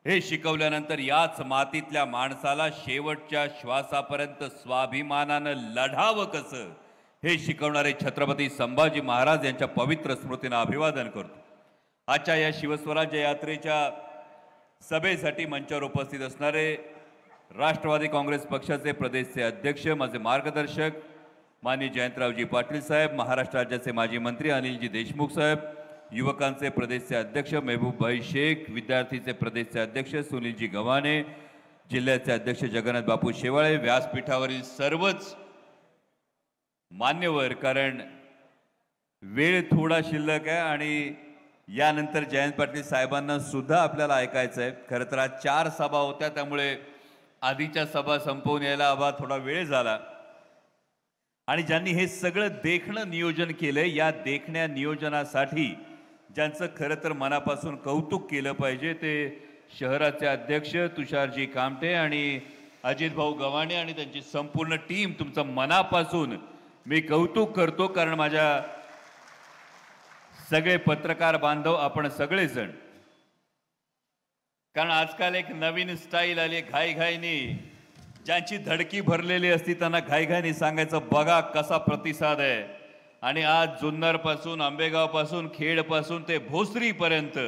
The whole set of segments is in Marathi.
हे शिकवल्यानंतर याच मातीतल्या माणसाला शेवटच्या श्वासापर्यंत स्वाभिमानानं लढावं कसं हे शिकवणारे छत्रपती संभाजी महाराज यांच्या पवित्र स्मृतींना अभिवादन करतो। आजच्या या शिवस्वराज्य यात्रेच्या सभेसाठी मंचावर उपस्थित असणारे राष्ट्रवादी काँग्रेस पक्षाचे प्रदेशचे अध्यक्ष माझे मार्गदर्शक माननीय जयंतरावजी पाटील साहेब, महाराष्ट्र राज्याचे माजी मंत्री अनिलजी देशमुख साहेब, युवकांचे प्रदेशचे अध्यक्ष महबूब भाई शेख, विद्यार्थीचे प्रदेशचे अध्यक्ष सुनीलजी गव्हाणे, जिल्ह्याचे अध्यक्ष जगन्नाथ बापू शेवाळे, व्यासपीठावरील सर्वच मान्यवर, कारण वेळ थोडा शिल्लक आहे आणि यानंतर जयंत पाटील साहेबांना सुद्धा आपल्याला ऐकायचं आहे। खरं तर आज 4 सभा होत्या, त्यामुळे आधीच्या सभा संपवून यायला हवा थोडा वेळ झाला आणि ज्यांनी हे सगळं देखणं नियोजन केलं, या देखण्या नियोजनासाठी ज्यांचं खरं तर मनापासून कौतुक केलं पाहिजे ते शहराचे अध्यक्ष तुषारजी कामटे आणि अजित भाऊ गव्हाणे आणि त्यांची संपूर्ण टीम। तुमचं मनापासून मी कौतुक करतो, कारण माझ्या सगळे पत्रकार बांधव आपण सगळेजण, कारण आजकाल एक नवीन स्टाईल आली, घाईघाईने ज्यांची धडकी भरलेली असती त्यांना घाईघाईने सांगायचं बघा कसा प्रतिसाद आहे। आणि आज जुन्नर पासून, आंबेगाव पासून, खेड पासून ते भोसरी पर्यंत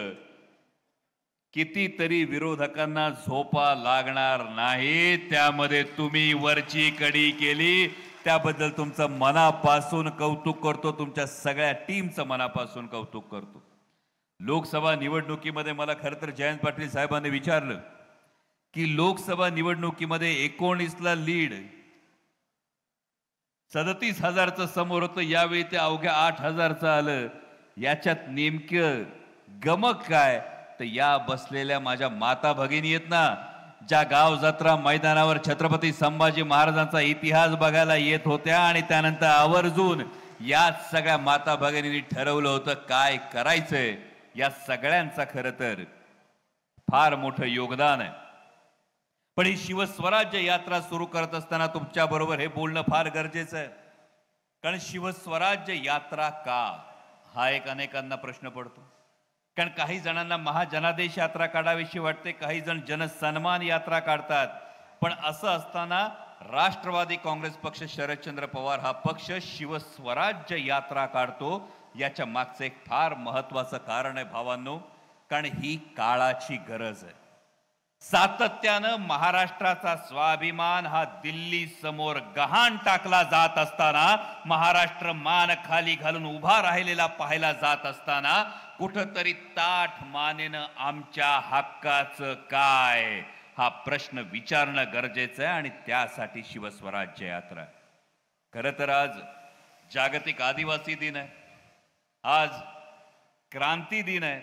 कितीतरी विरोधकांना झोपा लागणार नाही, त्यामध्ये तुम्ही वरची कडी केली, त्याबद्दल तुमचं मनापासून कौतुक करतो, तुमच्या सगळ्या टीमचं मनापासून कौतुक करतो। लोकसभा निवडणुकीमध्ये मला खरं तर जयंत पाटील साहेबांनी विचारलं की लोकसभा निवडणुकीमध्ये 19ला लीड 37,000चं समोर होतं, यावेळी ते अवघ्या 8,000चं आलं, याच्यात नेमकं गमक काय? तर या बसलेल्या माझ्या माता भगिनी आहेत ना, ज्या गाव जत्रा मैदानावर छत्रपती संभाजी महाराजांचा इतिहास बघायला येत होत्या आणि त्यानंतर आवर्जून या सगळ्या माता भगिनींनी ठरवलं होतं काय करायचंय, या सगळ्यांचा खरं तर फार मोठं योगदान आहे। पण ही शिवस्वराज्य यात्रा सुरू करत असताना तुमच्या बरोबर हे बोलणं फार गरजेचं आहे, कारण शिवस्वराज्य यात्रा का हा एक अनेकांना प्रश्न पडतो। कारण काही जणांना महाजनादेश यात्रा काढावीशी वाटते, काही जण जनसन्मान यात्रा काढतात, पण असं असताना राष्ट्रवादी काँग्रेस पक्ष, शरदचंद्र पवार हा पक्ष शिवस्वराज्य यात्रा काढतो, याच्या मागचं एक फार महत्वाचं कारण आहे भावांनो, कारण ही काळाची गरज आहे। सातत्यानं महाराष्ट्राचा स्वाभिमान हा दिल्ली समोर गहाण टाकला जात असताना, महाराष्ट्र मान खाली घालून उभा राहिलेला पाहायला जात असताना, कुठंतरी ताठ मानेनं आमच्या हक्काचं काय हा प्रश्न विचारणं गरजेचं आहे आणि त्यासाठी शिवस्वराज्य यात्रा। खरं तर आज जागतिक आदिवासी दिन आहे, आज क्रांती दिन आहे,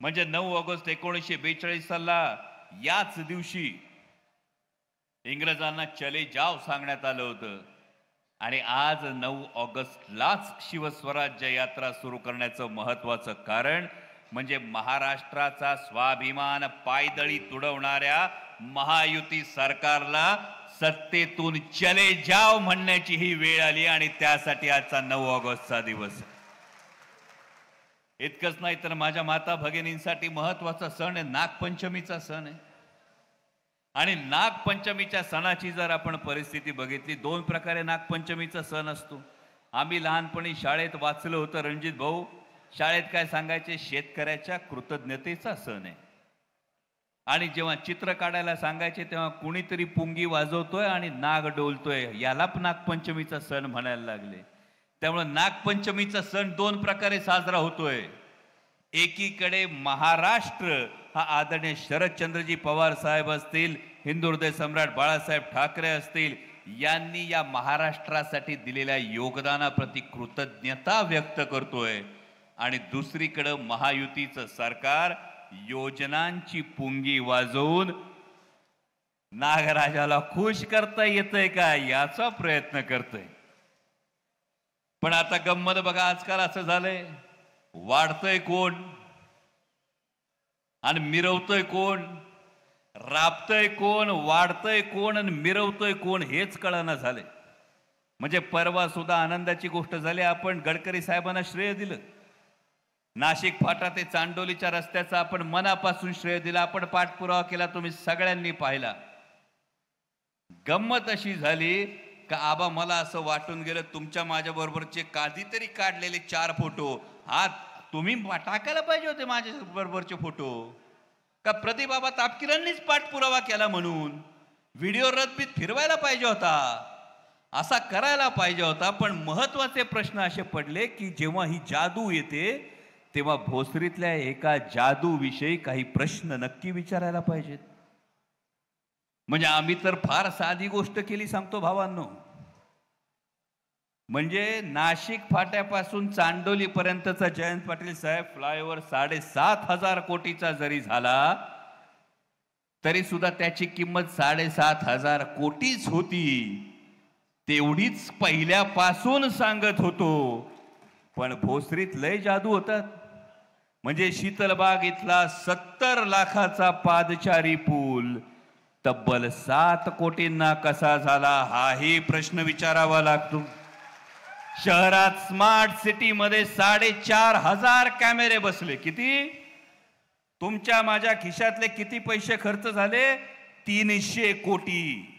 म्हणजे 9 ऑगस्ट 1942 साला याच दिवशी इंग्रजांना चले जाव सांगण्यात आलं होतं आणि आज 9 ऑगस्टलाच शिवस्वराज्य यात्रा सुरू करण्याचं महत्वाचं कारण म्हणजे महाराष्ट्राचा स्वाभिमान पायदळी तुडवणाऱ्या महायुती सरकारला सत्तेतून चले जाव म्हणण्याची ही वेळ आली आणि त्यासाठी आजचा 9 ऑगस्टचा दिवस। इतकंच नाही तर माझ्या माता भगिनींसाठी महत्वाचा सण आहे, नागपंचमीचा सण आहे। आणि नागपंचमीच्या सणाची जर आपण परिस्थिती बघितली, 2 प्रकारे नागपंचमीचा सण असतो। आम्ही लहानपणी शाळेत वाचलं होतं, रणजित भाऊ शाळेत काय सांगायचे, शेतकऱ्याच्या कृतज्ञतेचा सण आहे। आणि जेव्हा चित्र काढायला सांगायचे तेव्हा कुणीतरी पुंगी वाजवतोय आणि नाग डोलतोय, याला नागपंचमीचा सण म्हणायला लागले। त्यामुळे नागपंचमीचा सण 2 प्रकारे साजरा होतोय। एकीकडे महाराष्ट्र हा आदरणीय शरदचंद्रजी पवार साहेब असतील, हिंदू हृदय सम्राट बाळासाहेब ठाकरे असतील, यांनी या महाराष्ट्रासाठी दिलेल्या योगदानाप्रती कृतज्ञता व्यक्त करतोय आणि दुसरीकडे महायुतीचं सरकार योजनांची पुंगी वाजवून नागराजाला खुश करता येतंय का याचा प्रयत्न करतोय। पण आता गंमत बघा, आजकाल असं झालंय, वाढतंय कोण आणि मिरवतोय कोण, राबतोय कोण, वाढतोय कोण आणि मिरवतोय कोण हेच कळना झाले। म्हणजे परवा सुद्धा आनंदाची गोष्ट झाली, आपण गडकरी साहेबांना श्रेय दिलं, नाशिक फाटा ते चांडोलीच्या रस्त्याचा आपण मनापासून श्रेय दिला, आपण पाठपुरावा केला, तुम्ही सगळ्यांनी पाहिला. गंमत अशी झाली का आबा मला असं वाटून गेलं तुमच्या माझ्या बरोबरचे कधीतरी काढलेले 4 फोटो हा तुम्ही टाकायला पाहिजे होते माझ्या बरोबरचे फोटो, का प्रतिबाबा तापकीरांनीच पाठपुरावा केला म्हणून व्हिडिओ रद्दीत फिरवायला पाहिजे होता, असा करायला पाहिजे होता. पण महत्वाचे प्रश्न असे पडले की जेव्हा ही जादू येते तेव्हा भोसरीतल्या एका जादूविषयी काही प्रश्न नक्की विचारायला पाहिजेत. म्हणजे आम्ही तर फार साधी गोष्ट केली सांगतो भावांनो, म्हणजे नाशिक फाट्यापासून चांडोली पर्यंतचा जयंत पाटील साहेब फ्लायओव्हर 7,500 कोटीचा जरी झाला तरी सुद्धा त्याची किंमत 7,500 कोटीच होती. तेवढीच पहिल्यापासून सांगत होतो. पण भोसरीत लय जादू होतात. म्हणजे शीतलबाग इथला 70 लाखाचा पादचारी पूल तब्बल 7 कोटींना कसा झाला हाही प्रश्न विचारावा लागतो. शहरात स्मार्ट सिटी मध्ये 4,500 कॅमेरे बसले. किती? तुमच्या माझ्या खिशातले किती पैसे खर्च झाले? 300 कोटी.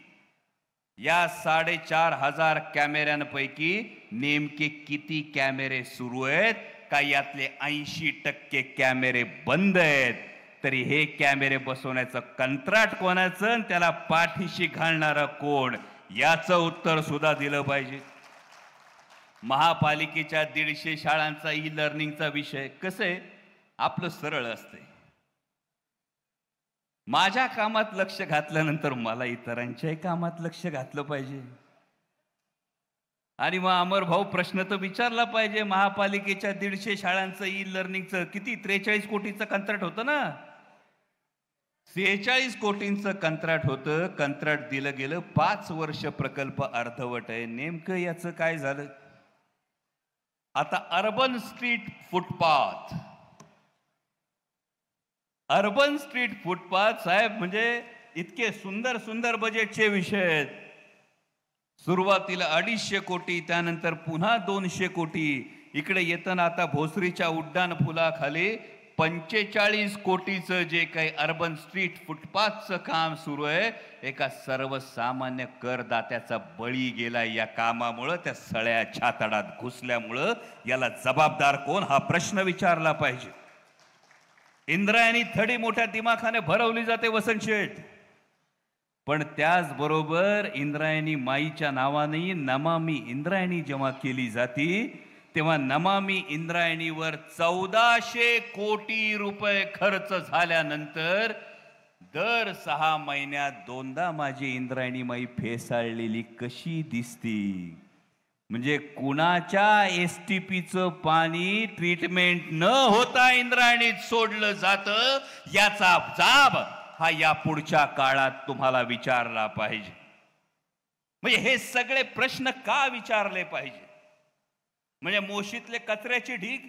या 4,500 कॅमेऱ्यांपैकी नेमके किती कॅमेरे सुरू आहेत का यातले 80% कॅमेरे बंद आहेत? तरी हे कॅमेरे बसवण्याचं कंत्राट कोणाचं आणि त्याला पाठीशी घालणारा कोण याचं उत्तर सुद्धा दिलं पाहिजे. महापालिकेच्या 150 शाळांचा ई लर्निंगचा विषय कसं आहे आपलं सरळ असते. माझ्या कामात लक्ष घातल्यानंतर मला इतरांच्याही कामात लक्ष घातलं पाहिजे. आणि मग अमर भाऊ प्रश्न तर विचारला पाहिजे. महापालिकेच्या 150 शाळांचं ई लर्निंगचं किती 43 कोटीचं कंत्राट होतं ना. 46 कोटींचं कंत्राट होतं. कंत्राट दिलं गेलं. 5 वर्ष प्रकल्प अर्धवट आहे. नेमकं याचं काय झालं? आता urban street footpath, urban street footpath साहेब म्हणजे इतके सुंदर सुंदर बजेटचे विषय आहेत. सुरुवातीला 250 कोटी, त्यानंतर पुन्हा 200 कोटी. इकडे येताना आता भोसरीच्या उड्डाण पुलाखाली 45 कोटीचं जे काही अर्बन स्ट्रीट फुटपाथचं काम सुरू आहे. एका सर्वसामान्य करदात्याचा बळी गेला या कामामुळं. त्या सळ्या छातडात घुसल्यामुळं याला जबाबदार कोण हा प्रश्न विचारला पाहिजे. इंद्रायणी थडी मोठ्या दिमाखाने भरवली जाते वसंत शेठ, पण त्याचबरोबर इंद्रायणी माईच्या नावाने नमामि इंद्रायणी जेव्हा केली जाती तेव्हा नमामि इंद्रायणीवर 1400 कोटी रुपये खर्च झाल्यानंतर दर 6 महिन्यात 2दा माझी इंद्रायणी माई फेसाळलेली कशी दिसती. म्हणजे कुणाच्या एसटीपीचं पाणी ट्रीटमेंट न होता इंद्रायणीत सोडलं जातं याचा जाब हा या पुढच्या काळात तुम्हाला विचारला पाहिजे. म्हणजे हे सगळे प्रश्न का विचारले पाहिजे? म्हणजे मोशीतले कचऱ्याची ढीग,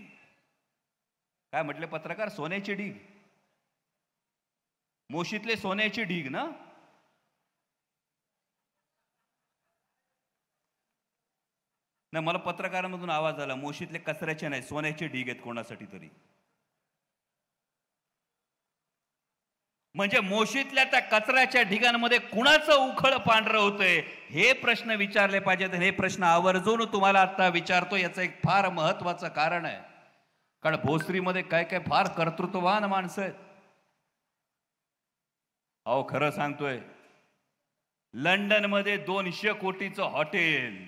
काय म्हटले पत्रकार, सोन्याची ढीग. मोशीतले सोन्याची ढीग ना. नाही, मला पत्रकारांमधून आवाज आला मोशीतले कचऱ्याचे नाही सोन्याचे ढीग आहेत कोणासाठी तरी. म्हणजे मोशीतल्या त्या कचऱ्याच्या ढिगांमध्ये कुणाचं उखळ पांढरं होतंय हे प्रश्न विचारले पाहिजेत. हे प्रश्न आवर्जून तुम्हाला आता विचारतो. याचं एक फार महत्वाचं कारण आहे. कारण भोसरीमध्ये काय काय फार कर्तृत्ववान माणसं आहेत. अहो खरं सांगतोय, लंडन मध्ये 200 कोटीचं हॉटेल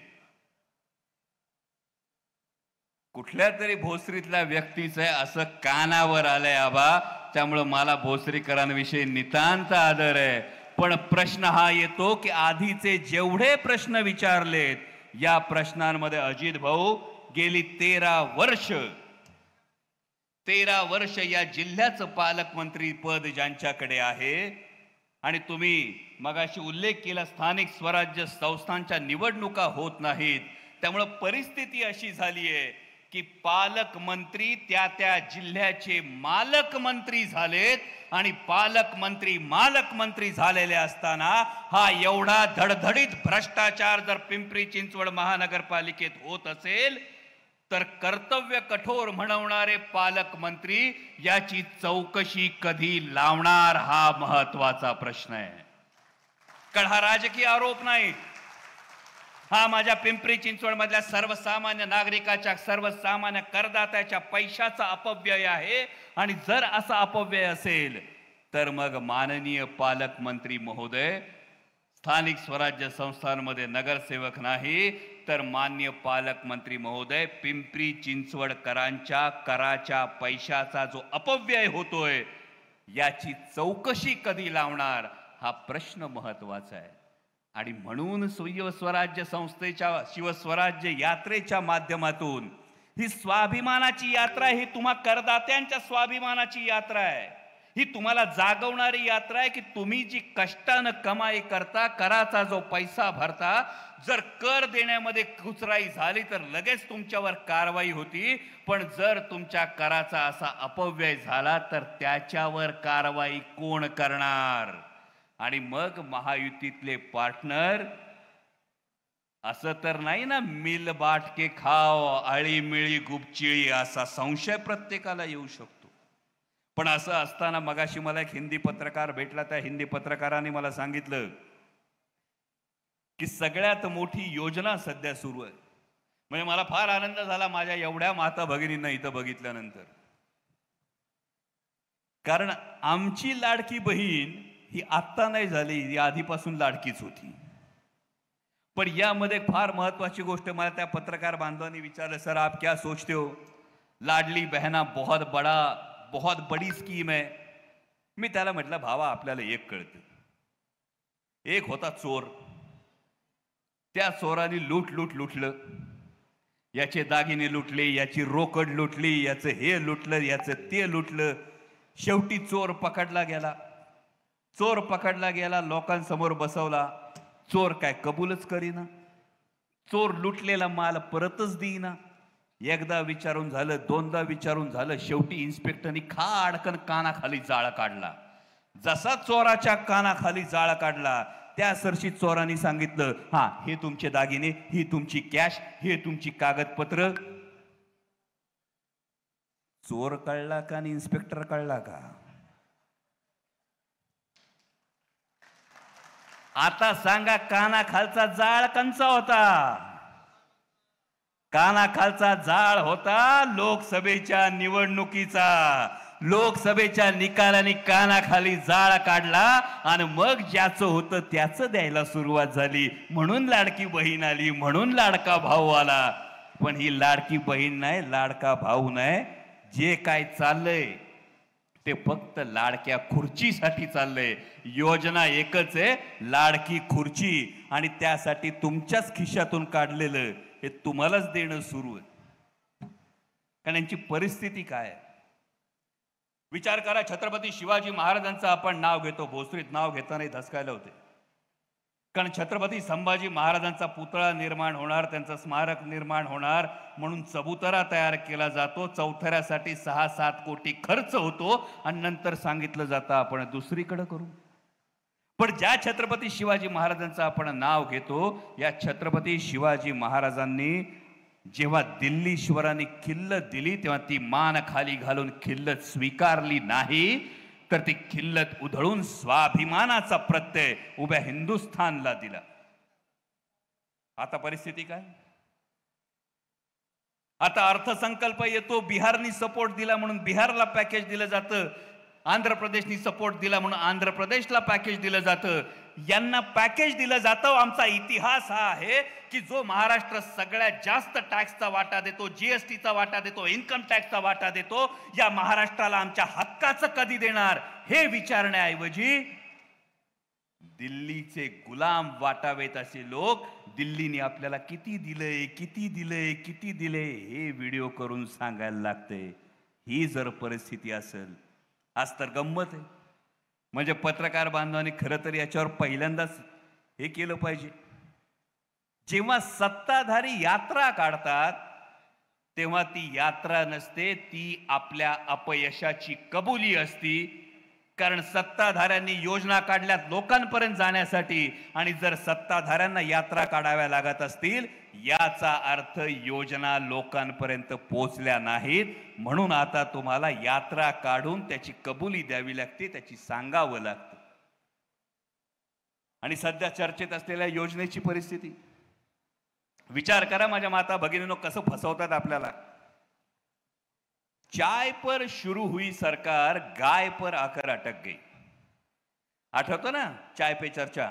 कुठल्या तरी भोसरीतल्या व्यक्तीचं आहे असं कानावर आलंय आबा. त्यामुळे मला भोसरीकरांविषयी नितांत आदर आहे. पण प्रश्न हा येतो की आधीचे जेवढे प्रश्न विचारलेत या प्रश्नांमध्ये अजित भाऊ गेली 13 वर्ष या जिल्ह्याचं पालकमंत्री पद ज्यांच्याकडे आहे आणि तुम्ही मगाशी उल्लेख केला स्थानिक स्वराज्य संस्थांच्या निवडणुका होत नाहीत. त्यामुळे परिस्थिती अशी झाली आहे की पालकमंत्री त्या जिल्ह्याचे मालकमंत्री झालेत आणि पालकमंत्री झालेले असताना हा एवढा धडधडीत भ्रष्टाचार जर पिंपरी चिंचवड महानगरपालिकेत होत असेल तर कर्तव्य कठोर म्हणवणारे पालकमंत्री याची चौकशी कधी लावणार हा महत्वाचा प्रश्न आहे. कारण हा राजकीय आरोप नाही, हा माझ्या पिंपरी चिंचवड मधल्या सर्वसामान्य नागरिकाच्या, सर्वसामान्य करदात्याच्या पैशाचा अपव्यय आहे. आणि जर असा अपव्यय असेल तर मग माननीय पालकमंत्री महोदय, स्थानिक स्वराज्य संस्थांमध्ये नगरसेवक नाही तर मान्य पालकमंत्री महोदय, पिंपरी चिंचवडकरांच्या कराच्या पैशाचा जो अपव्यय होतोय याची चौकशी कधी लावणार हा प्रश्न महत्वाचा आहे. आणि म्हणून शिवस्वराज्य संस्थेच्या, शिवस्वराज्य यात्रेच्या माध्यमातून ही स्वाभिमानाची यात्रा, ही तुम्हा करदात्यांच्या स्वाभिमानाची यात्रा आहे. ही तुम्हाला जागवणारी यात्रा आहे की तुम्ही जी कष्टानं कमाई करता, कराचा जो पैसा भरता, जर कर देण्यामध्ये कुचराई झाली तर लगेच तुमच्यावर कारवाई होती. पण जर तुमच्या कराचा असा अपव्यय झाला तर त्याच्यावर कारवाई कोण करणार? आणि मग महायुतीतले पार्टनर, असं तर नाही ना मिल बाटके खाव आळीमिळी गुपचिळी असा संशय प्रत्येकाला येऊ शकतो. पण असं असताना मगाशी मला एक हिंदी पत्रकार भेटला. त्या हिंदी पत्रकाराने मला सांगितलं की सगळ्यात मोठी योजना सध्या सुरू आहे. म्हणजे मला फार आनंद झाला माझ्या एवढ्या माता भगिनींना इथं बघितल्यानंतर. कारण आमची लाडकी बहीण ही आत्ता नाही झाली, ही आधीपासून लाडकीच होती. पण यामध्ये फार महत्वाची गोष्ट मला त्या पत्रकार बांधवांनी विचारलं, सर आप क्या सोचते हो, लाडली बहना बहुत बड़ी स्कीम है. मी त्याला म्हटलं, भावा आपल्याला एक कळतं, एक होता चोर, त्या चोराने लुटलं, याचे दागिने लुटले, याची रोकड लुटली, याचं हे लुटलं, याचं ते लुटलं. शेवटी चोर पकडला गेला, लोकांसमोर बसवला. चोर काय कबूलच करीना, चोर लुटलेला माल परतच देईना. एकदा विचारून झालं, दोनदा विचारून झालं, शेवटी इन्स्पेक्टरनी खाडकन कानाखाली जाळ काढला. जसा चोराच्या कानाखाली जाळ काढला त्या सरशी चोरांनी सांगितलं, हा हे तुमचे दागिने, ही तुमची कॅश, हे तुमची कागदपत्र. चोर कळला का आणि इन्स्पेक्टर कळला का? आता सांगा, कानाखालचा जाळ कंचा होता? कानाखालचा जाळ होता लोकसभेच्या निवडणुकीचा. लोकसभेच्या निकालाने कानाखाली जाळ काढला आणि मग ज्याचं होतं त्याचं द्यायला सुरुवात झाली. म्हणून लाडकी बहीण आली, म्हणून लाडका भाऊ आला. पण ही लाडकी बहीण नाही, लाडका भाऊ नाही. जे काय चाललंय ते फक्त लाडक्या खुर्चीसाठी चाललंय. योजना एकच आहे, लाडकी खुर्ची. आणि त्यासाठी तुमच्याच खिशातून काढलेलं हे तुम्हालाच देणं सुरू आहे. कारण यांची परिस्थिती काय आहे विचार करा. छत्रपती शिवाजी महाराजांचं आपण नाव घेतो, भोसरीत नाव घेताना धसकायला होते. कारण छत्रपती संभाजी महाराजांचा पुतळा निर्माण होणार, त्यांचं स्मारक निर्माण होणार म्हणून चबुतरा तयार केला जातो. चौथऱ्यासाठी 6-7 कोटी खर्च होतो आणि नंतर सांगितलं जातं आपण दुसरीकडे करू. पण ज्या छत्रपती शिवाजी महाराजांचं आपण नाव घेतो, या छत्रपती शिवाजी महाराजांनी जेव्हा दिल्लीश्वरांनी खिल्लत दिली तेव्हा ती मान खाली घालून खिल्लत स्वीकारली नाही, तर ती खिल्लत उधळून स्वाभिमानाचा प्रत्यय उभ्या हिंदुस्थानला दिला. आता परिस्थिती काय? आता अर्थसंकल्प येतो, बिहारनी सपोर्ट दिला म्हणून बिहारला पॅकेज दिलं जातं, आंध्र प्रदेशनी सपोर्ट दिला म्हणून आंध्र प्रदेशला पॅकेज दिलं जातं. यांना पॅकेज दिलं जातं. आमचा इतिहास हा आहे की जो महाराष्ट्र सगळ्यात जास्त टॅक्सचा वाटा देतो, जीएसटीचा वाटा देतो, इन्कम टॅक्सचा वाटा देतो, या महाराष्ट्राला आमच्या हक्काचं कधी देणार हे विचारण्याऐवजी दिल्लीचे गुलाम वाटावेत असे लोक दिल्लीने आपल्याला किती दिले हे व्हिडिओ करून सांगायला लागते. ही जर परिस्थिती असेल, आज तर गंमत आहे. म्हणजे पत्रकार बांधवांनी खरं तर याच्यावर पहिल्यांदाच हे केलं पाहिजे. जेव्हा सत्ताधारी यात्रा काढतात तेव्हा ती यात्रा नसते, ती आपल्या अपयशाची कबुली असती. कारण सत्ताधाऱ्यांनी योजना काढल्यात लोकांपर्यंत जाण्यासाठी, आणि जर सत्ताधाऱ्यांना यात्रा काढाव्या लागत असतील याचा अर्थ योजना लोकांपर्यंत पोहोचल्या नाहीत. म्हणून आता तुम्हाला यात्रा काढून त्याची कबुली द्यावी लागते, त्याची सांगावं लागतं. आणि सध्या चर्चेत असलेल्या योजनेची परिस्थिती विचार करा माझ्या माता भगिनींनो, कसं फसवतात आपल्याला. चाय पर शुरू हुई सरकार, गाय पर आकर अटक गई. आठवतो ना चाय पे चर्चा.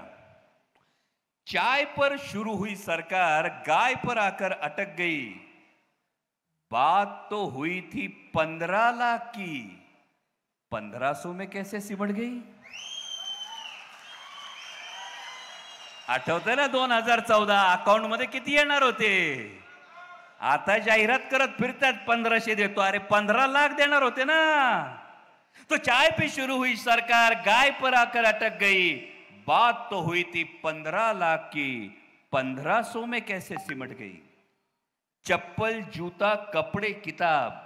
चाय पर शुरू हुई सरकार, गाय पर आकर अटक गई. बात तो हुई थी 15 लाख की, 1500 में कैसे सिमट गई. आठवतंय ना 2014 अकाउंट मध्ये किती येणार होते. आता जाहिरात करत फिरतात 1500 देतो. अरे 15 लाख देणार होते ना. तो चाय पे शुरू हुई सरकार, गाय पर आकर अटक गई. बात तो हुई थी 15 लाख की, 1500 में कैसे सिमट गई. चप्पल, जूता, कपडे, किताब,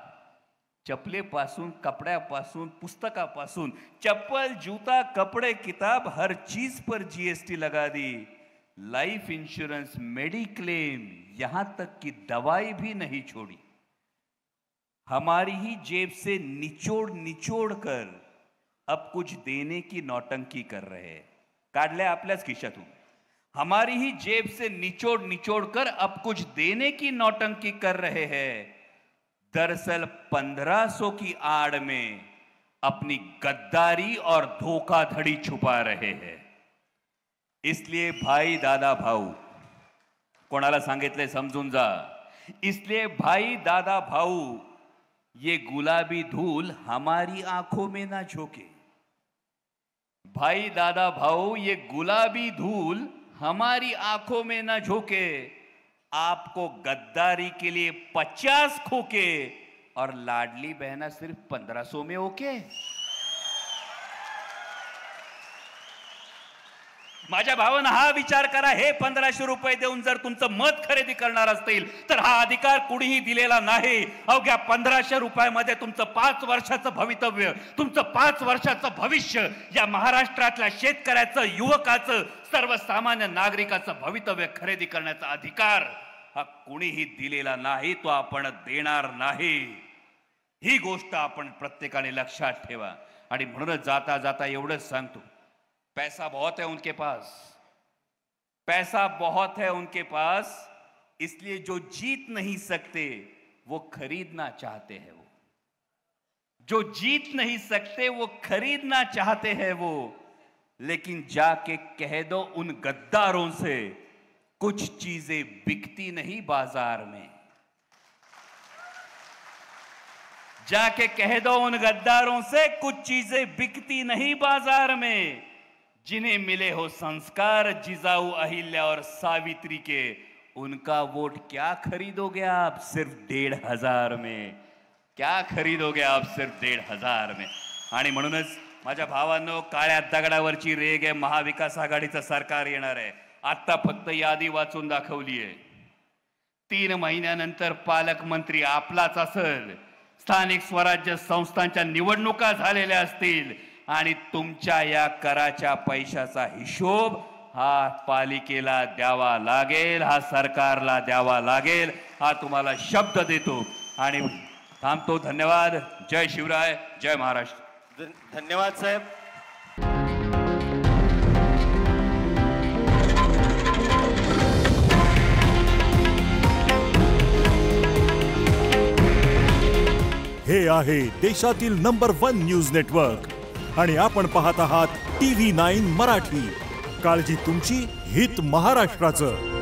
चपलेपासून, कपड्यापासून, पुस्तकापासून, चप्पल, जूता, कपड़े, किताब, हर चीज पर जीएसटी लगा दी. लाइफ इंश्योरेंस, मेडिक्लेम, यहां तक कि दवाई भी नहीं छोड़ी. हमारी ही जेब से निचोड़ निचोड़ कर अब कुछ देने की नौटंकी कर रहे हैं. काढल्या आपल्याच खिशातून. हमारी ही जेब से निचोड़ निचोड़ कर अब कुछ देने की नौटंकी कर रहे हैं. दरअसल 1500 की आड़ में अपनी गद्दारी और धोखाधड़ी छुपा रहे हैं. इसलिए भाई दादा भाऊ, कोणाला सांगितले समजून जा. इसलिए भाई दादा भाऊ, ये गुलाबी धूल हमारी आंखों में ना झोंके. भाई दादा भाऊ, ये गुलाबी धूल हमारी आंखों में ना झोंके. आपको गद्दारी के लिए 50 खोके और लाडली बहना सिर्फ 1500 में ओके. माझ्या भावांना हा विचार करा. हे 1500 रुपये देऊन जर तुमचं मत खरेदी करणार असतील तर हा अधिकार कुणीही दिलेला नाही. अवघ्या 1500 रुपयामध्ये तुमचं 5 वर्षाचं भवितव्य, तुमचं 5 वर्षाचं भविष्य, या महाराष्ट्रातल्या शेतकऱ्याचं, युवकाचं, सर्वसामान्य नागरिकाचं भवितव्य खरेदी करण्याचा अधिकार हा कुणीही दिलेला नाही. तो आपण देणार नाही. ही गोष्ट आपण प्रत्येकाने लक्षात ठेवा. आणि म्हणूनच जाता जाता एवढंच सांगतो, पैसा बहुत है उनके पास, पैसा बहुत है उनके पास, इसलिए जो जीत नहीं सकते वो खरीदना चाहते हैं. वो जो जीत नहीं सकते वो खरीदना चाहते हैं वो. लेकिन जाके कह दो उन गद्दारों से, कुछ चीजें बिकती नहीं बाजार में. जाके कह दो उन गद्दारों से, कुछ चीजें बिकती नहीं बाजार में. जिन्हें मिले हो संस्कार जिजाऊ, अहिल्या और सावित्री के, उनका वोट क्या खरीदोगे आप सिर्फ 1500 में. क्या खरीदोगे आप सिर्फ 1500 में. आणि म्हणूनच माझ्या भावांनो, काळ्या दगडावरची रेग आहे. महाविकास आघाडीचं सरकार येणार आहे. आता फक्त यादी वाचून दाखवली आहे. 3 महिन्यानंतर पालकमंत्री आपलाच असेल. स्थानिक स्वराज्य संस्थांच्या निवडणुका झालेल्या असतील आणि तुमच्या या कराच्या पैशाचा हिशोब हा पालिकेला द्यावा लागेल, हा सरकारला द्यावा लागेल. हा तुम्हाला शब्द देतो आणि थांबतो. धन्यवाद. जय शिवराय, जय महाराष्ट्र. धन्यवाद साहेब. हे आहे देशातील नंबर 1 न्यूज नेटवर्क आणि आपण पाहत आहात TV9 मराठी. काळजी तुमची, हित महाराष्ट्राचं.